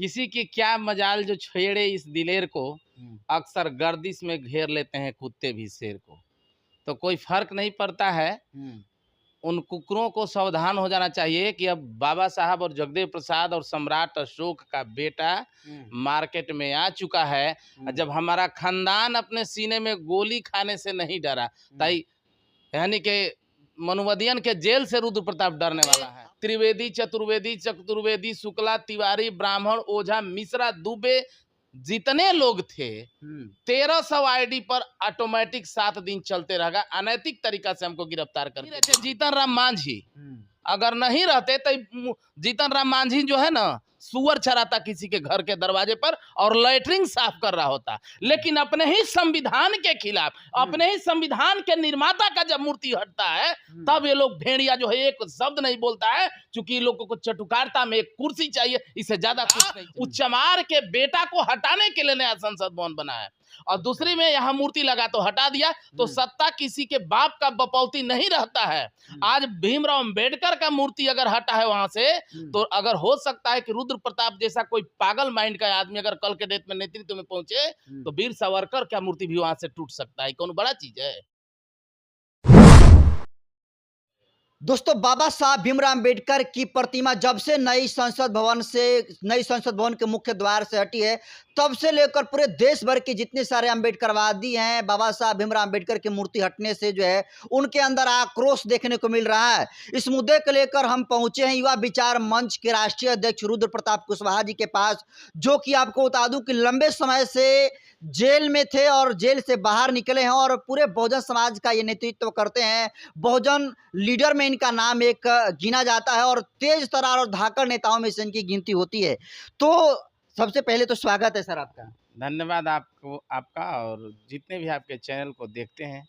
किसी की क्या मजाल जो छेड़े इस दिलेर को, अक्सर गर्दिश में घेर लेते हैं कुत्ते भी शेर को। तो कोई फर्क नहीं पड़ता है। उन कुकरों को सावधान हो जाना चाहिए कि अब बाबा साहब और जगदेव प्रसाद और सम्राट अशोक का बेटा मार्केट में आ चुका है। जब हमारा खानदान अपने सीने में गोली खाने से नहीं डरा, ताई यानी कि मनुवदियन के जेल से रुद्र प्रताप डरने वाला है। त्रिवेदी चतुर्वेदी शुक्ला तिवारी ब्राह्मण ओझा मिश्रा दुबे जितने लोग थे 1300 आईडी पर ऑटोमेटिक 7 दिन चलते रहेगा। अनैतिक तरीका से हमको गिरफ्तार कर जीतन राम मांझी अगर नहीं रहते तो जीतन राम मांझी जो है ना सुअर चराता किसी के घर के दरवाजे पर और लैट्रिन साफ कर रहा होता। लेकिन अपने ही संविधान के खिलाफ, अपने ही संविधान के निर्माता का जब मूर्ति हटता है तब ये लोग भेड़िया जो है एक शब्द नहीं बोलता है, क्योंकि लोगों को चटुकारता में एक कुर्सी चाहिए, इससे ज्यादा कुछ नहीं। उस चमार के बेटा को हटाने के लिए नया संसद भवन बना है और दूसरी में यहाँ मूर्ति लगा तो हटा दिया। तो सत्ता किसी के बाप का बपौती नहीं रहता है। आज भीमराव अंबेडकर का मूर्ति अगर हटा है वहां से, तो अगर हो सकता है कि रुद्र प्रताप जैसा कोई पागल माइंड का आदमी अगर कल के डेट में नेतृत्व में पहुंचे तो वीर सावरकर का मूर्ति भी वहां से टूट सकता है। कौन बड़ा चीज है दोस्तों, बाबा साहब भीमराव अंबेडकर की प्रतिमा जब से नई संसद भवन के मुख्य द्वार से हटी है, तब से लेकर पूरे देश भर के जितने सारे अंबेडकरवादी हैं, बाबा साहब भीमराव अंबेडकर की मूर्ति हटने से जो है उनके अंदर आक्रोश देखने को मिल रहा है। इस मुद्दे को लेकर हम पहुंचे हैं युवा विचार मंच के राष्ट्रीय अध्यक्ष रुद्र प्रताप कुशवाहा जी के पास, जो कि आपको बता दूं कि लंबे समय से जेल में थे और जेल से बाहर निकले हैं और पूरे बहुजन समाज का ये नेतृत्व करते हैं। बहुजन लीडर में इनका नाम एक गिना जाता है और तेज तरार और धाकड़ नेताओं में से इनकी गिनती होती है। तो सबसे पहले तो स्वागत है सर आपका। धन्यवाद आपको, आपका और जितने भी आपके चैनल को देखते हैं।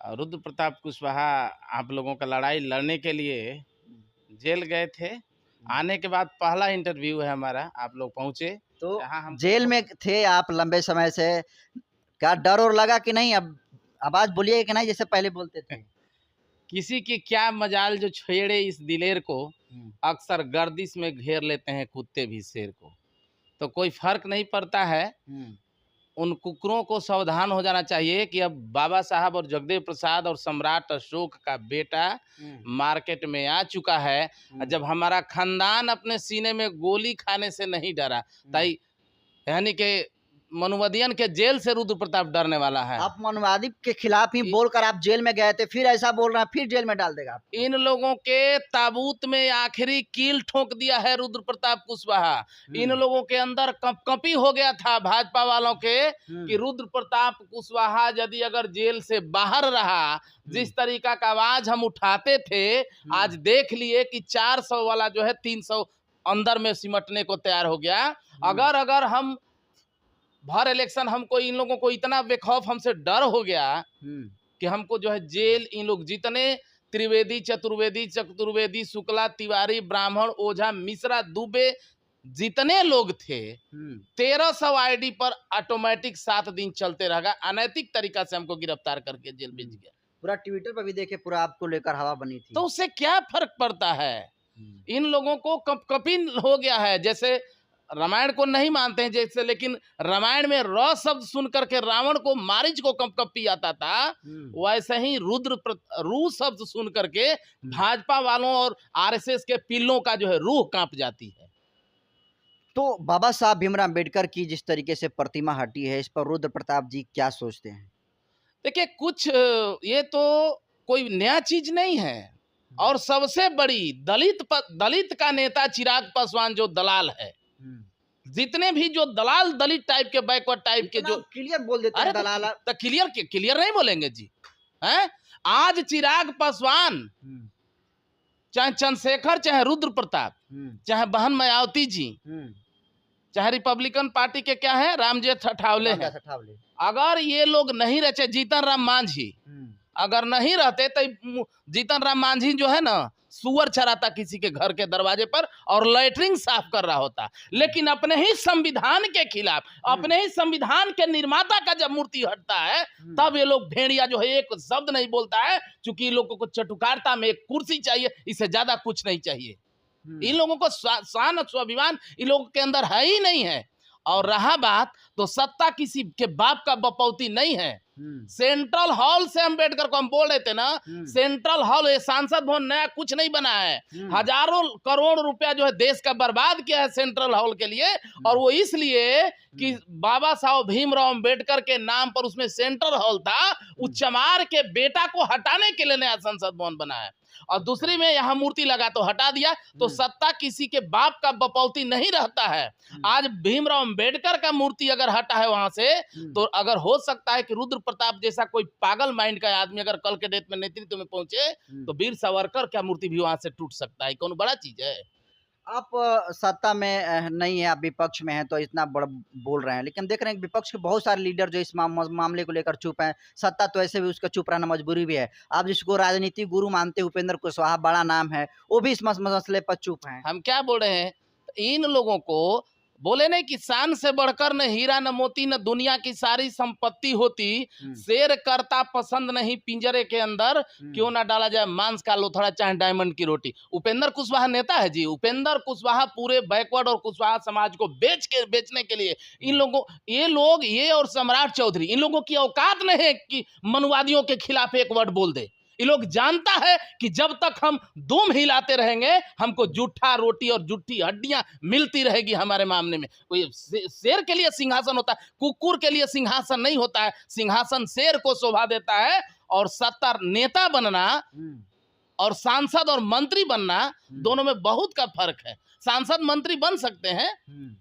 रुद्र प्रताप कुशवाहा आप लोगों का लड़ाई लड़ने के लिए जेल गए थे। आने के बाद पहला इंटरव्यू है हमारा, आप लोग पहुंचे तो हम जेल में थे आप लंबे समय से, क्या डर और लगा कि नहीं? अब आवाज बोलिए कि नहीं जैसे पहले बोलते थे? किसी की क्या मजाल जो छेड़े इस दिलेर को, अक्सर गर्दिश में घेर लेते हैं कुत्ते भी शेर को। तो कोई फर्क नहीं पड़ता है। उन कुकरों को सावधान हो जाना चाहिए कि अब बाबा साहब और जगदेव प्रसाद और सम्राट अशोक का बेटा मार्केट में आ चुका है। जब हमारा खानदान अपने सीने में गोली खाने से नहीं डरा, ताई यानी कि मनुवदियन के जेल से रुद्र प्रताप डरने वाला है। आप मनुवादी के खिलाफ ही बोलकर आप जेल में गए थे, फिर ऐसा बोल रहे हैं, फिर जेल में डाल देगा? इन लोगों के ताबूत में आखिरी कील ठोक दिया है रुद्र प्रताप कुशवाहा। इन लोगों के अंदर कंपकंपी हो गया था भाजपा वालों के कि रुद्र प्रताप कुशवाहा यदि अगर जेल से बाहर रहा, जिस तरीका का आवाज हम उठाते थे, आज देख लिए कि 400 वाला जो है 300 अंदर में सिमटने को तैयार हो गया। अगर हम भर इलेक्शन हमको इन लोगों को इतना बेखौफ हमसे डर हो गया कि हमको जो है जेल, इन लोग जितने त्रिवेदी चतुर्वेदी शुक्ला तिवारी ब्राह्मण ओझा मिश्रा दुबे जितने लोग थे 1300 आईडी पर ऑटोमेटिक 7 दिन चलते रहेगा। अनैतिक तरीका से हमको गिरफ्तार करके जेल भेज गया। पूरा ट्विटर पर भी देखे, पूरा आपको लेकर हवा बनी थी। तो उससे क्या फर्क पड़ता है? इन लोगों को कंपकंपी हो गया है। जैसे रामायण को नहीं मानते हैं जैसे, लेकिन रामायण में र शब्द सुन करके रावण को मारीच को कंपकंपी आता था, वैसे ही रू शब्द सुन करके भाजपा वालों और आरएसएस के पिल्लों का जो है रूह कांप जाती है। तो बाबा साहब भीमराव अंबेडकर की जिस तरीके से प्रतिमा हटी है, इस पर रुद्र प्रताप जी क्या सोचते हैं? देखिए, कुछ ये तो कोई नया चीज नहीं है। और सबसे बड़ी दलित का नेता चिराग पासवान जो दलाल है, जितने भी जो दलाल दलित टाइप के बैकवर्ड टाइप के जो क्लियर बोल देते हैं दलाल, तो क्लियर नहीं बोलेंगे जी हैं? आज चिराग पासवान, चाहे चंद्रशेखर, चाहे रुद्र प्रताप, चाहे बहन मायावती जी, चाहे रिपब्लिकन पार्टी के क्या है रामजेठ ठावले हैं, अगर ये लोग नहीं रहे, जीतन राम मांझी अगर नहीं रहते तो जीतन राम मांझी जो है ना सुअर चराता किसी के घर के दरवाजे पर और लैट्रिन साफ कर रहा होता। लेकिन अपने ही संविधान के खिलाफ, अपने ही संविधान के निर्माता का जब मूर्ति हटता है तब ये लोग भेड़िया जो है एक शब्द नहीं बोलता है, क्योंकि लोगों को चटुकारता में एक कुर्सी चाहिए, इससे ज्यादा कुछ नहीं चाहिए। इन लोगों को शान और स्वाभिमान इन लोगों के अंदर है ही नहीं है। और रहा बात तो सत्ता किसी के बाप का बपौती नहीं है। सेंट्रल हॉल से अम्बेडकर को हम बोल रहे थे ना, सेंट्रल हॉल, ये सांसद भवन नया कुछ नहीं बना है। हजारों करोड़ रुपया जो है देश का बर्बाद किया है सेंट्रल हॉल के लिए, और वो इसलिए कि बाबा साहब भीमराव अम्बेडकर के नाम पर उसमें सेंट्रल हॉल था, उस चमार के बेटा को हटाने के लिए नया संसद भवन बना है। और दूसरी में यहाँ मूर्ति लगा तो हटा दिया। तो सत्ता किसी के बाप का बपौती नहीं रहता है। आज भीमराव अम्बेडकर का मूर्ति अगर हटा है वहां से, तो अगर हो सकता है कि रुद्र प्रताप जैसा कोई पागल माइंड का आदमी अगर कल के डेट में नेतृत्व में पहुंचे, तो वीर सावरकर का मूर्ति भी वहां से टूट सकता है। कौन बड़ा चीज है? आप सत्ता में नहीं है, आप विपक्ष में हैं तो इतना बड़ा बोल रहे हैं, लेकिन देख रहे हैं कि विपक्ष के बहुत सारे लीडर जो इस मामले को लेकर चुप हैं। सत्ता तो ऐसे भी उसका चुप रहना मजबूरी भी है। आप जिसको राजनीतिक गुरु मानते हैं, उपेंद्र कुशवाहा बड़ा नाम है, वो भी इस मसले पर चुप हैं। हम क्या बोल रहे हैं, इन लोगों को बोले नहीं कि शान से बढ़कर न हीरा न मोती न दुनिया की सारी संपत्ति होती, शेर करता पसंद नहीं पिंजरे के अंदर, क्यों ना डाला जाए मांस का लोथड़ा चाहे डायमंड की रोटी। उपेंद्र कुशवाहा नेता है जी। उपेंद्र कुशवाहा पूरे बैकवर्ड और कुशवाहा समाज को बेचने के लिए इन लोगों, ये और सम्राट चौधरी, इन लोगों की औकात नहीं है कि मनुवादियों के खिलाफ एक वर्ड बोल दे। ये लोग जानता है कि जब तक हम दुम हिलाते रहेंगे, हमको जूठा रोटी और जूठी हड्डियां मिलती रहेगी हमारे मामले में। कोई शेर के लिए सिंहासन होता है, कुकुर के लिए सिंहासन नहीं होता है। सिंहासन शेर को शोभा देता है। और सत्ता नेता बनना और सांसद और मंत्री बनना, दोनों में बहुत का फर्क है। सांसद मंत्री बन सकते हैं,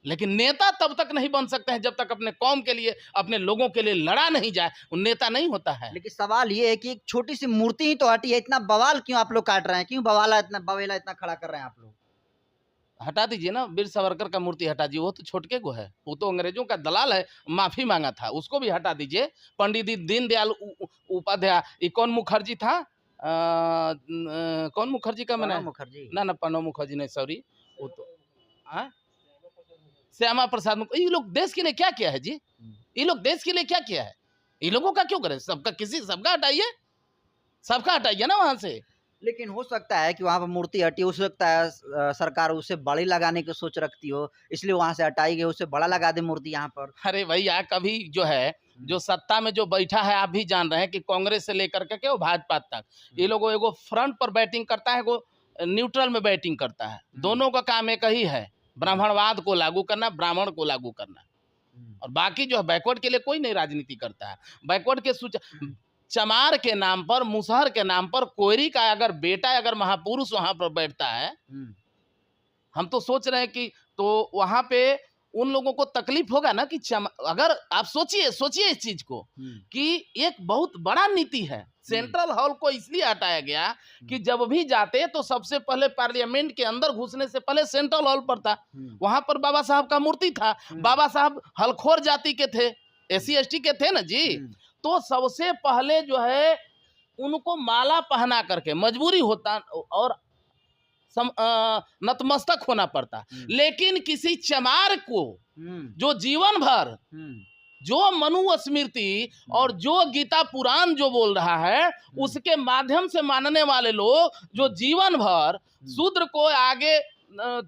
लेकिन नेता तब तक नहीं बन सकते हैं जब तक अपने कौम के लिए, अपने लोगों के लिए लड़ा नहीं जाए, वो नेता नहीं होता है। लेकिन सवाल ये है कि एक छोटी सी मूर्ति ही तो हटी है, इतना बवाल क्यों आप लोग काट रहे हैं? क्यों बवाला इतना खड़ा कर रहे हैं आप लोग? हटा दीजिए ना, वीर सावरकर का मूर्ति हटा दीजिए। वो तो छोटके को है, वो तो अंग्रेजों का दलाल है, माफी मांगा था, उसको भी हटा दीजिए। पंडित दीनदयाल उपाध्याय, ये कौन मुखर्जी था, कौन मुखर्जी का मैंने मुखर्जी ना प्रणब मुखर्जी नहीं, सॉरी, वो तो श्यामा प्रसाद मुखर्जी। ये लोग देश के लिए क्या किया है जी? ये लोग देश के लिए क्या किया है? ये लोगों का क्यों करे? सबका हटाइए ना वहां से। लेकिन हो सकता है कि वहां पर मूर्ति हटी, हो सकता है सरकार उसे बड़ी लगाने की सोच रखती हो, इसलिए वहां से हटाई गई, उसे बड़ा लगा दे मूर्ति यहाँ पर। अरे भैया, कभी जो है, जो सत्ता में जो बैठा है, आप भी जान रहे हैं कि कांग्रेस से लेकर के भाजपा तक, ये लोग एगो फ्रंट पर बैटिंग करता है, एगो न्यूट्रल में बैटिंग करता है। दोनों का काम एक ही है, ब्राह्मणवाद को लागू करना, ब्राह्मण को लागू करना। और बाकी जो है बैकवर्ड के लिए कोई नहीं राजनीति करता है। बैकवर्ड के चमार के नाम पर, मुसहर के नाम पर, कोयरी का अगर बेटा, अगर महापुरुष वहां पर बैठता है, हम तो सोच रहे हैं कि तो वहां पे उन लोगों को तकलीफ होगा ना कि अगर आप सोचिए इस चीज को कि एक बहुत बड़ा नीति है। सेंट्रल हॉल को इसलिए हटाया गया कि जब भी जाते तो सबसे पहले पार्लियामेंट के अंदर घुसने से पहले सेंट्रल हॉल पर था, वहां पर बाबा साहब का मूर्ति था। बाबा साहब हलखोर जाति के थे, SC ST के थे ना जी। तो सबसे पहले जो है उनको माला पहना करके, मजबूरी होता और नतमस्तक होना पड़ता। लेकिन किसी चमार को जो जीवन भर जो मनु स्मृति और जो गीता पुराण जो बोल रहा है, उसके माध्यम से मानने वाले लोग जो जीवन भर शूद्र को आगे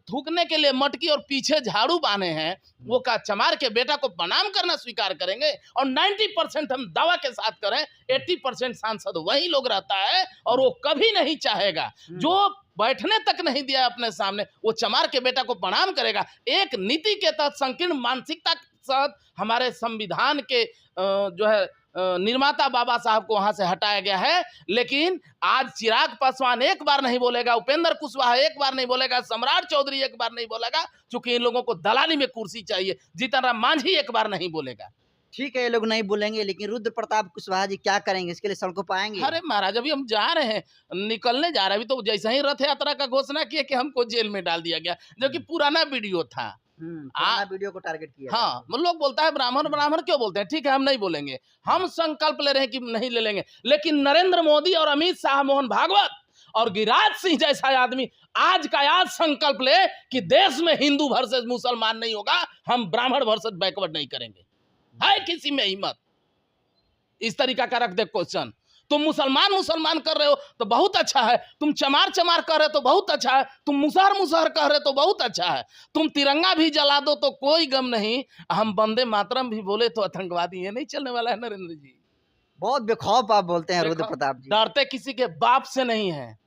थूकने के लिए मटकी और पीछे झाड़ू बांधे हैं, वो का चमार के बेटा को प्रणाम करना स्वीकार करेंगे। और 90% हम दावा के साथ करें, 80% सांसद वही लोग रहता है, और वो कभी नहीं चाहेगा, जो बैठने तक नहीं दिया अपने सामने, वो चमार के बेटा को प्रणाम करेगा। एक नीति के तहत, संकीर्ण मानसिकता के साथ हमारे संविधान के जो है निर्माता बाबा साहब को वहां से हटाया गया है। लेकिन आज चिराग पासवान एक बार नहीं बोलेगा, उपेंद्र कुशवाहा एक बार नहीं बोलेगा, सम्राट चौधरी एक बार नहीं बोलेगा, क्योंकि इन लोगों को दलाली में कुर्सी चाहिए। जीतन राम मांझी एक बार नहीं बोलेगा। ठीक है, ये लोग नहीं बोलेंगे, लेकिन रुद्र प्रताप कुशवाहा जी क्या करेंगे? इसके लिए सड़कों पर आएंगे? अरे महाराज, अभी हम जा रहे हैं, निकलने जा रहे हैं। अभी तो जैसे ही रथ यात्रा का घोषणा किया कि हमको जेल में डाल दिया गया, जो कि पुराना वीडियो था। वीडियो को टारगेट किया। हाँ, लोग बोलता है ब्राह्मण क्यों बोलते हैं? ठीक है, हम नहीं बोलेंगे, हम संकल्प ले रहे हैं कि नहीं ले लेंगे। लेकिन नरेंद्र मोदी और अमित शाह, मोहन भागवत और गिरिराज सिंह जैसा आदमी आज संकल्प ले कि देश में हिंदू वर्सेस मुसलमान नहीं होगा, हम ब्राह्मण वर्सेस बैकवर्ड नहीं करेंगे। है किसी में हिम्मत इस तरीका का रख दे क्वेश्चन, तुम मुसलमान मुसलमान कर रहे हो तो बहुत अच्छा है, तुम चमार चमार कर रहे हो तो बहुत अच्छा है, तुम मुसहर मुसहर कर रहे हो तो बहुत अच्छा है, तुम तिरंगा भी जला दो तो कोई गम नहीं, हम वंदे मातरम भी बोले तो आतंकवादी। ये नहीं चलने वाला है नरेंद्र जी। बहुत बेखौफ आप बोलते हैं रुद्र देखो, प्रताप जी। डरते किसी के बाप से नहीं है।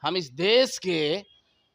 हम इस देश के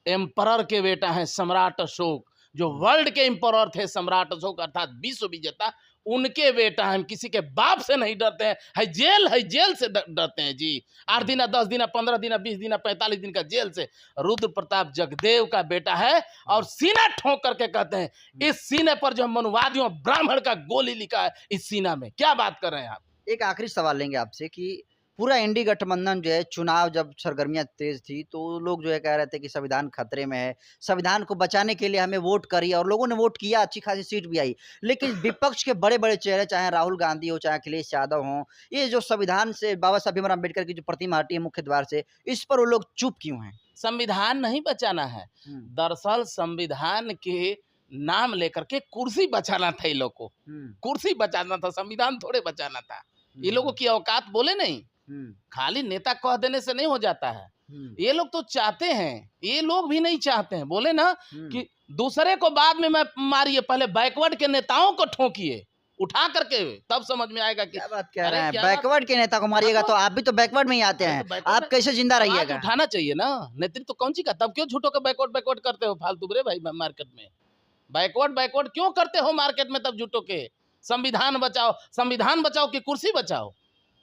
एम्परर के बेटा हैं, सम्राट अशोक, जो वर्ल्ड के एम्परर थे, सम्राट अशोक अर्थात विश्व विजेता, उनके बेटा हम किसी के बाप से नहीं डरते हैं। है जेल से डरते हैं जी। 8 दिन 10 दिन 15 दिन 20 दिन 45 दिन का जेल से। रुद्र प्रताप जगदेव का बेटा है और सीना ठोक करके कहते हैं इस सीने पर जो मनुवादियों ब्राह्मण का गोली लिखा है, इस सीना में क्या बात कर रहे हैं आप। एक आखिरी सवाल लेंगे आपसे कि पूरा इंडी गठबंधन जो है, चुनाव जब सरगर्मियां तेज थी तो लोग जो है कह रहे थे कि संविधान खतरे में है, संविधान को बचाने के लिए हमें वोट करिए, और लोगों ने वोट किया, अच्छी खासी सीट भी आई। लेकिन विपक्ष के बड़े बड़े चेहरे, चाहे राहुल गांधी हो, चाहे अखिलेश यादव हो, ये जो संविधान से बाबा साहब भीमराव अम्बेडकर की जो प्रतिमा हटी है मुख्य द्वार से, इस पर वो लोग चुप क्यों हैं? संविधान नहीं बचाना है, दरअसल संविधान के नाम लेकर के कुर्सी बचाना था। इन लोग को कुर्सी बचाना था, संविधान थोड़े बचाना था। ये लोगों की औकात बोले नहीं, खाली नेता कह देने से नहीं हो जाता है। ये लोग तो चाहते हैं, ये लोग भी नहीं चाहते हैं, बोले ना कि दूसरे को बाद में मारिए, पहले बैकवर्ड के नेताओं को ठोकिए उठा करके, तब समझ में आएगा कि क्या बात कह रहे हैं, बैकवर्ड के नेता को मारिएगा तो आप भी तो बैकवर्ड में ही आते हैं, आप कैसे जिंदा रहिएगा? उठाना चाहिए ना नेतृत्व, कौन सी का, तब क्यों झूठों का बैकवर्ड करते हो फालतू रे भाई। मार्केट में बैकवर्ड क्यों करते हो मार्केट में, तब झूठों के। संविधान बचाओ कि कुर्सी बचाओ,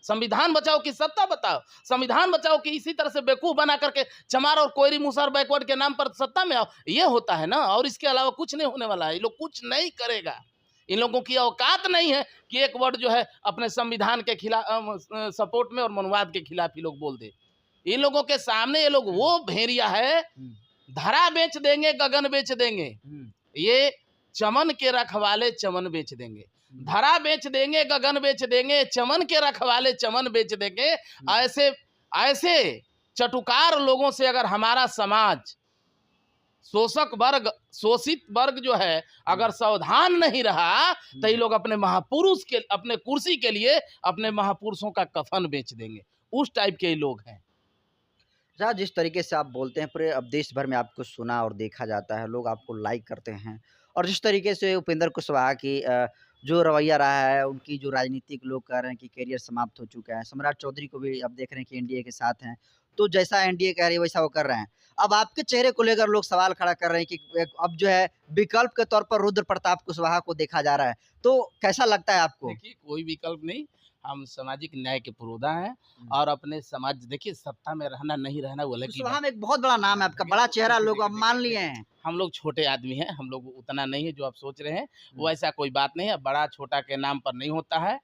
संविधान बचाओ कि सत्ता बताओ, संविधान बचाओ कि इसी तरह से बेवकूफ बना करके चमार और कोयरी मुसहर बैकवर्ड के नाम पर सत्ता में आओ। ये होता है ना, और इसके अलावा कुछ नहीं होने वाला है। ये लोग कुछ नहीं करेगा, इन लोगों की औकात नहीं है कि एक वर्ड जो है अपने संविधान के खिलाफ सपोर्ट में और मनुवाद के खिलाफ ही लोग बोल दे। इन लोगों के सामने ये लोग वो भेड़िया है, धरा बेच देंगे, गगन बेच देंगे। ये चमन के रखवाले चमन बेच देंगे, धरा बेच देंगे, गगन बेच देंगे, चमन के रखवाले चमन बेच देंगे। ऐसे चटुकार लोगों से अगर हमारा समाज, शोषित वर्ग जो है, अगर सावधान नहीं रहा तो ये लोग अपने महापुरुष के, अपने कुर्सी के लिए अपने महापुरुषों का कफन बेच देंगे। उस टाइप के लोग हैं। जिस तरीके से आप बोलते हैं, पूरे अब देश भर में आपको सुना और देखा जाता है, लोग आपको लाइक करते हैं, और जिस तरीके से उपेंद्र कुशवाहा की जो रवैया रहा है, उनकी जो राजनीतिक, लोग कह रहे हैं कि करियर समाप्त हो चुका है। सम्राट चौधरी को भी अब देख रहे हैं कि एनडीए के साथ हैं, तो जैसा एनडीए कह रही है वैसा वो कर रहे हैं। अब आपके चेहरे को लेकर लोग सवाल खड़ा कर रहे हैं कि अब जो है विकल्प के तौर पर रुद्र प्रताप कुशवाहा को देखा जा रहा है, तो कैसा लगता है आपको? देखिए, कोई विकल्प नहीं, हम सामाजिक न्याय के पुरोधा हैं और अपने समाज, देखिए सत्ता में रहना नहीं रहना वो अलग की कुशवाहा में एक बहुत बड़ा नाम है आपका, बड़ा चेहरा, लोग अब मान लिए हैं। हम लोग छोटे आदमी हैं, हम लोग उतना नहीं है जो आप सोच रहे हैं, वो ऐसा कोई बात नहीं है। बड़ा छोटा के नाम पर नहीं होता है,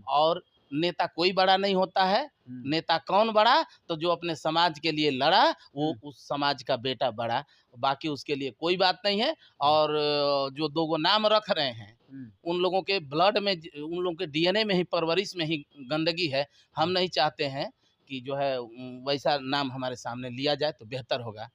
और नेता कोई बड़ा नहीं होता है। नेता कौन बड़ा, तो जो अपने समाज के लिए लड़ा वो उस समाज का बेटा बड़ा, बाकी उसके लिए कोई बात नहीं है। और जो दो गो नाम रख रहे हैं, उन लोगों के ब्लड में, उन लोगों के डीएनए में ही, परवरिश में ही गंदगी है। हम नहीं चाहते हैं कि जो है वैसा नाम हमारे सामने लिया जाए, तो बेहतर होगा।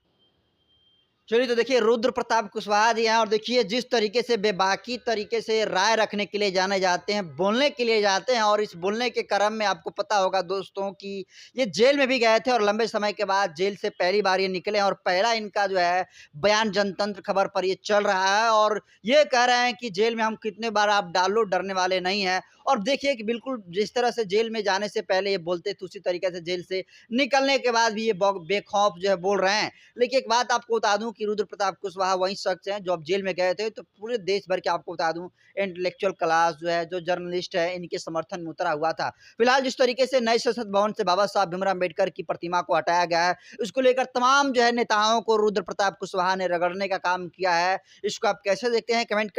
चलिए, तो देखिए रुद्र प्रताप कुशवाहा जी हैं, और देखिए जिस तरीके से बेबाकी तरीके से राय रखने के लिए जाने जाते हैं, बोलने के लिए जाते हैं, और इस बोलने के क्रम में आपको पता होगा दोस्तों कि ये जेल में भी गए थे, और लंबे समय के बाद जेल से पहली बार ये निकले, और पहला इनका जो है बयान जनतंत्र खबर पर ये चल रहा है, और ये कह रहे हैं कि जेल में हम कितने बार आप डालो, डरने वाले नहीं हैं। और देखिए कि बिल्कुल जिस तरह से जेल में जाने से पहले ये बोलते थे, उसी तरीके से जेल से निकलने के बाद भी ये बेखौफ जो है बोल रहे हैं। लेकिन एक बात आपको बता दूं कि रुद्र प्रताप कुशवाहा वही शख्स हैं जो अब जेल में गए थे, तो पूरे देश भर के आपको बता दूं इंटेलेक्चुअल क्लास जो है, जो जर्नलिस्ट है, इनके समर्थन में उतरा हुआ था। फिलहाल जिस तरीके से नए संसद भवन से बाबा साहब भीमराव अम्बेडकर की प्रतिमा को हटाया गया है, उसको लेकर तमाम जो है नेताओं को रुद्र प्रताप कुशवाहा ने रगड़ने का काम किया है। इसको आप कैसे देखते हैं, कमेंट कर